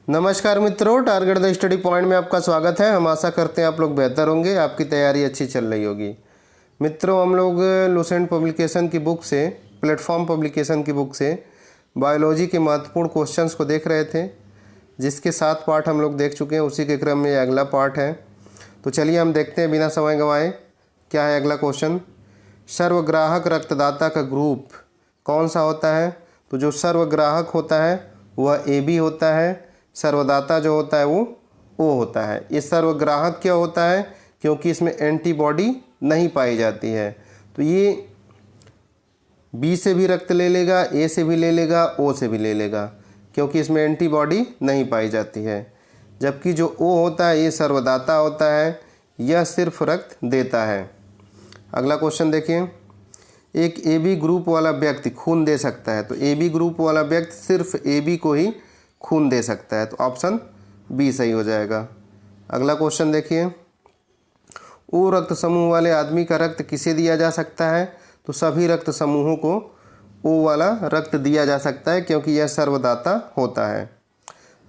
नमस्कार मित्रों, target the study point में आपका स्वागत है। हम आशा करते हैं आप लोग बेहतर होंगे, आपकी तैयारी अच्छी चल रही होगी। मित्रों, हम लोग लुसेंट पब्लिकेशन की बुक से, प्लेटफॉर्म पब्लिकेशन की बुक से बायोलॉजी के महत्वपूर्ण क्वेश्चंस को देख रहे थे, जिसके 7 पार्ट हम लोग देख चुके हैं। उसी के क्रम में ये अगला पार्ट है। तो चलिए हम देखते हैं बिना समय गंवाए क्या है अगला क्वेश्चन। सर्वग्राहक रक्तदाता का ग्रुप कौन सा होता है? तो जो सर्वग्राहक होता है वह AB होता है, सर्वदाता जो होता है वो O होता है। ये सर्वग्राहक क्या होता है? क्योंकि इसमें एंटीबॉडी नहीं पाई जाती है, तो ये B से भी रक्त ले लेगा, A से भी ले लेगा, O से भी ले लेगा, क्योंकि इसमें एंटीबॉडी नहीं पाई जाती है। जबकि जो O होता है ये सर्वदाता होता है, यह सिर्फ रक्त देता है। अगला क्वेश्चन देखिए, एक AB ग्रुप वाला व्यक्ति खून दे सकता है। तो AB ग्रुप वाला व्यक्ति सिर्फ AB को ही खून दे सकता है, तो ऑप्शन B सही हो जाएगा। अगला क्वेश्चन देखिए, O रक्त समूह वाले आदमी का रक्त किसे दिया जा सकता है? तो सभी रक्त समूहों को O वाला रक्त दिया जा सकता है, क्योंकि यह सर्वदाता होता है।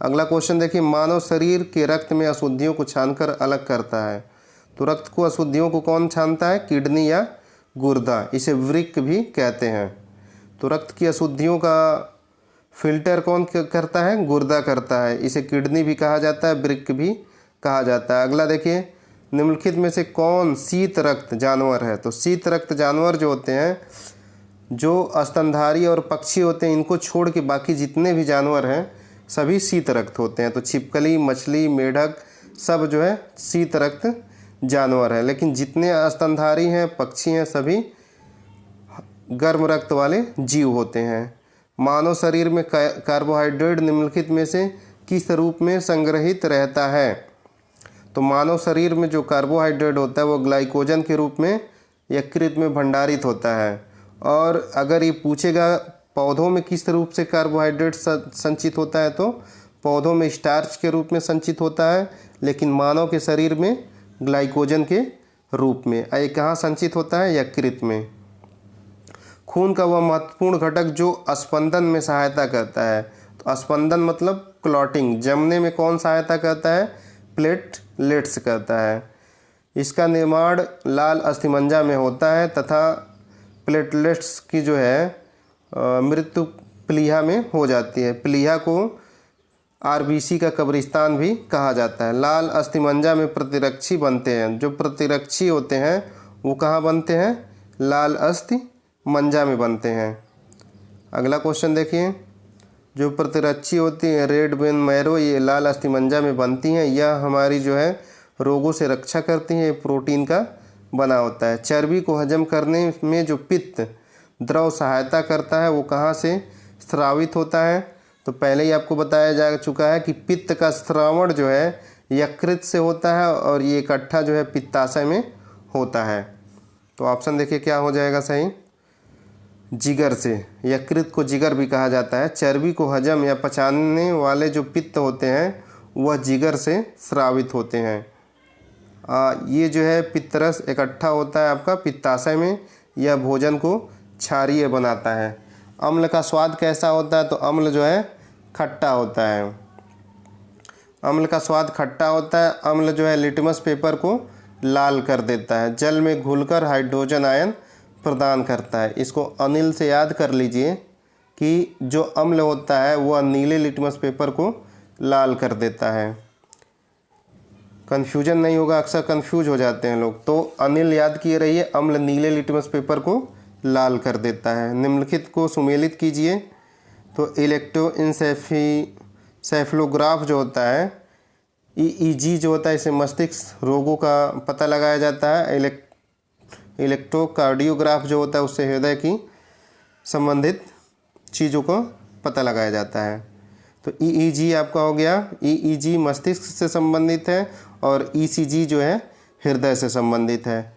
अगला क्वेश्चन देखिए, मानव शरीर के रक्त में अशुद्धियों को छानकर अलग करता है। तो रक्त को अशुद्धियों को कौन छानता है? किडनी या गुर्दा, इसे वृक्क भी कहते हैं। तो रक्त की अशुद्धियों का फिल्टर कौन करता है? गुर्दा करता है, इसे किडनी भी कहा जाता है, वृक्क भी कहा जाता है। अगला देखिए, निम्नलिखित में से कौन शीत रक्त जानवर है? तो शीत रक्त जानवर जो होते हैं, जो स्तनधारी और पक्षी होते हैं, इनको छोड़ के बाकी जितने भी जानवर हैं सभी शीत रक्त होते हैं। तो छिपकली, मछली, मेढक सब जो है शीत रक्त जानवर है। लेकिन जितने स्तनधारी हैं, पक्षी हैं, सभी गर्म रक्त वाले जीव होते हैं। मानव शरीर में कार्बोहाइड्रेट निम्नलिखित में से किस रूप में संग्रहित रहता है? तो मानव शरीर में जो कार्बोहाइड्रेट होता है वो ग्लाइकोजन के रूप में यकृत में भंडारित होता है। और अगर ये पूछेगा पौधों में किस रूप से कार्बोहाइड्रेट संचित होता है, तो पौधों में स्टार्च के रूप में संचित होता है, लेकिन मानव के शरीर में ग्लाइकोजन के रूप में। ये कहाँ संचित होता है? यकृत में। खून का वह महत्वपूर्ण घटक जो स्पंदन में सहायता करता है। तो स्पंदन मतलब क्लॉटिंग, जमने में कौन सहायता करता है? प्लेटलेट्स करता है। इसका निर्माण लाल अस्थिमज्जा में होता है तथा प्लेटलेट्स की जो है मृत्यु प्लीहा में हो जाती है। प्लीहा को RBC का कब्रिस्तान भी कहा जाता है। लाल अस्थिमज्जा में प्रतिरक्षी बनते हैं। जो प्रतिरक्षी होते हैं वो कहाँ बनते हैं? लाल अस्थि मंजा में बनते हैं। अगला क्वेश्चन देखिए, जो प्रतिरक्षी होती है रेड बोन मैरो, ये लाल अस्थिमज्जा में बनती हैं। यह हमारी जो है रोगों से रक्षा करती हैं। ये प्रोटीन का बना होता है। चर्बी को हजम करने में जो पित्त द्रव सहायता करता है वो कहाँ से स्रावित होता है? तो पहले ही आपको बताया जा चुका है कि पित्त का स्रावण जो है यकृत से होता है और ये इकट्ठा जो है पित्ताशय में होता है। तो ऑप्शन देखिए क्या हो जाएगा सही? जिगर से। यकृत को जिगर भी कहा जाता है। चर्बी को हजम या पचाने वाले जो पित्त होते हैं वह जिगर से स्रावित होते हैं। ये जो है पित्तरस इकट्ठा होता है आपका पित्ताशय में, यह भोजन को क्षारीय बनाता है। अम्ल का स्वाद कैसा होता है? तो अम्ल जो है खट्टा होता है। अम्ल का स्वाद खट्टा होता है। अम्ल जो है लिटमस पेपर को लाल कर देता है। जल में घुलकर हाइड्रोजन आयन प्रदान करता है। इसको अनिल से याद कर लीजिए कि जो अम्ल होता है वह नीले लिटमस पेपर को लाल कर देता है। कन्फ्यूजन नहीं होगा, अक्सर कन्फ्यूज हो जाते हैं लोग, तो अनिल याद किए रहिए। अम्ल नीले लिटमस पेपर को लाल कर देता है। निम्नलिखित को सुमेलित कीजिए। तो इलेक्ट्रोएन्सेफलोग्राफ जो होता है, EEG जो होता है, इसे मस्तिष्क रोगों का पता लगाया जाता है। इलेक्ट्रोकार्डियोग्राफ जो होता है उससे हृदय की संबंधित चीज़ों को पता लगाया जाता है। तो EEG आपका हो गया। EEG मस्तिष्क से संबंधित है और ECG जो है हृदय से संबंधित है।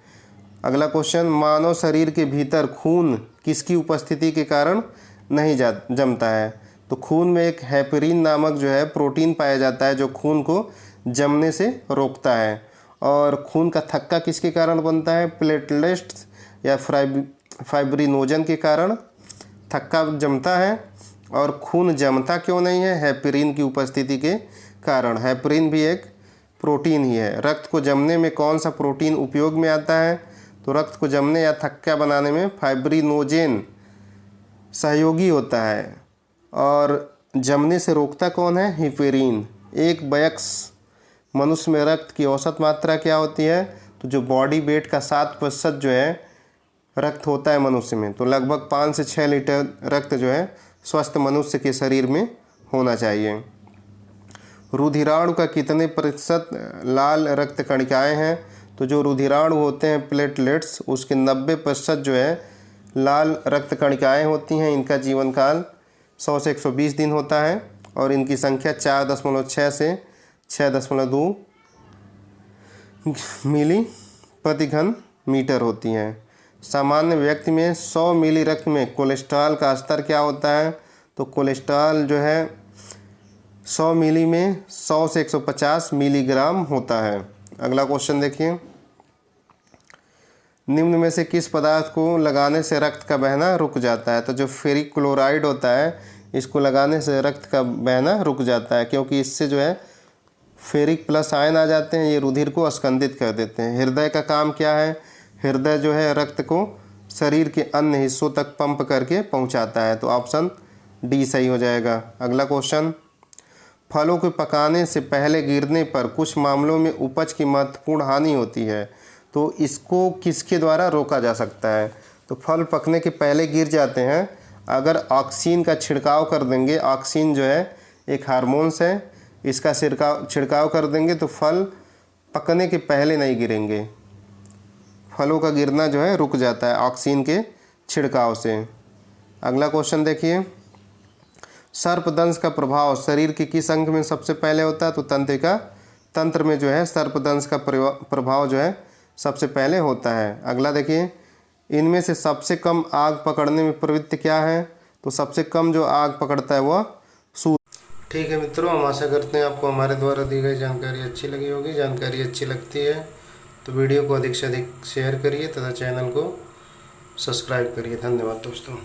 अगला क्वेश्चन, मानव शरीर के भीतर खून किसकी उपस्थिति के कारण नहीं जमता है? तो खून में एक हेपरिन नामक जो है प्रोटीन पाया जाता है जो खून को जमने से रोकता है। और खून का थक्का किसके कारण बनता है? प्लेटलेट्स या फाइब्रिनोजन के कारण थक्का जमता है। और खून जमता क्यों नहीं है? हेपरिन की उपस्थिति के कारण। हेपरिन भी एक प्रोटीन ही है। रक्त को जमने में कौन सा प्रोटीन उपयोग में आता है? तो रक्त को जमने या थक्का बनाने में फाइब्रिनोजेन सहयोगी होता है। और जमने से रोकता कौन है? हिपेरिन। एक वयस्क मनुष्य में रक्त की औसत मात्रा क्या होती है? तो जो बॉडी वेट का 7% जो है रक्त होता है मनुष्य में, तो लगभग 5 से 6 लीटर रक्त जो है स्वस्थ मनुष्य के शरीर में होना चाहिए। रुधिराणु का कितने प्रतिशत लाल रक्त कणिकाएँ हैं? तो जो रुधिराणु होते हैं प्लेटलेट्स, उसके 90% जो है लाल रक्त कणिकाएँ होती हैं। इनका जीवन काल 100 से 120 दिन होता है और इनकी संख्या 4.6 से 6.2 मिली प्रति घन मीटर होती हैं। सामान्य व्यक्ति में 100 मिली रक्त में कोलेस्ट्रॉल का स्तर क्या होता है? तो कोलेस्ट्रॉल जो है 100 मिली में 100 से 150 मिलीग्राम होता है। अगला क्वेश्चन देखिए, निम्न में से किस पदार्थ को लगाने से रक्त का बहना रुक जाता है? तो जो फेरिक क्लोराइड होता है, इसको लगाने से रक्त का बहना रुक जाता है, क्योंकि इससे जो है फेरिक प्लस आयन आ जाते हैं, ये रुधिर को अस्कंदित कर देते हैं। हृदय का काम क्या है? हृदय जो है रक्त को शरीर के अन्य हिस्सों तक पंप करके पहुंचाता है। तो ऑप्शन डी सही हो जाएगा। अगला क्वेश्चन, फलों को पकाने से पहले गिरने पर कुछ मामलों में उपज की महत्वपूर्ण हानि होती है, तो इसको किसके द्वारा रोका जा सकता है? तो फल पकने के पहले गिर जाते हैं, अगर ऑक्सीन का छिड़काव कर देंगे, ऑक्सीन जो है एक हार्मोन्स है, इसका छिड़काव कर देंगे तो फल पकने के पहले नहीं गिरेंगे। फलों का गिरना जो है रुक जाता है ऑक्सीन के छिड़काव से। अगला क्वेश्चन देखिए, सर्पदंश का प्रभाव शरीर के किस अंग में सबसे पहले होता है? तो तंत्र में जो है सर्पदंश का प्रभाव जो है सबसे पहले होता है। अगला देखिए, इनमें से सबसे कम आग पकड़ने में प्रवृत्ति क्या है? तो सबसे कम जो आग पकड़ता है वह सूर्य। ठीक है मित्रों, हम आशा करते हैं आपको हमारे द्वारा दी गई जानकारी अच्छी लगी होगी। जानकारी अच्छी लगती है तो वीडियो को अधिक से अधिक शेयर करिए तथा चैनल को सब्सक्राइब करिए। धन्यवाद दोस्तों।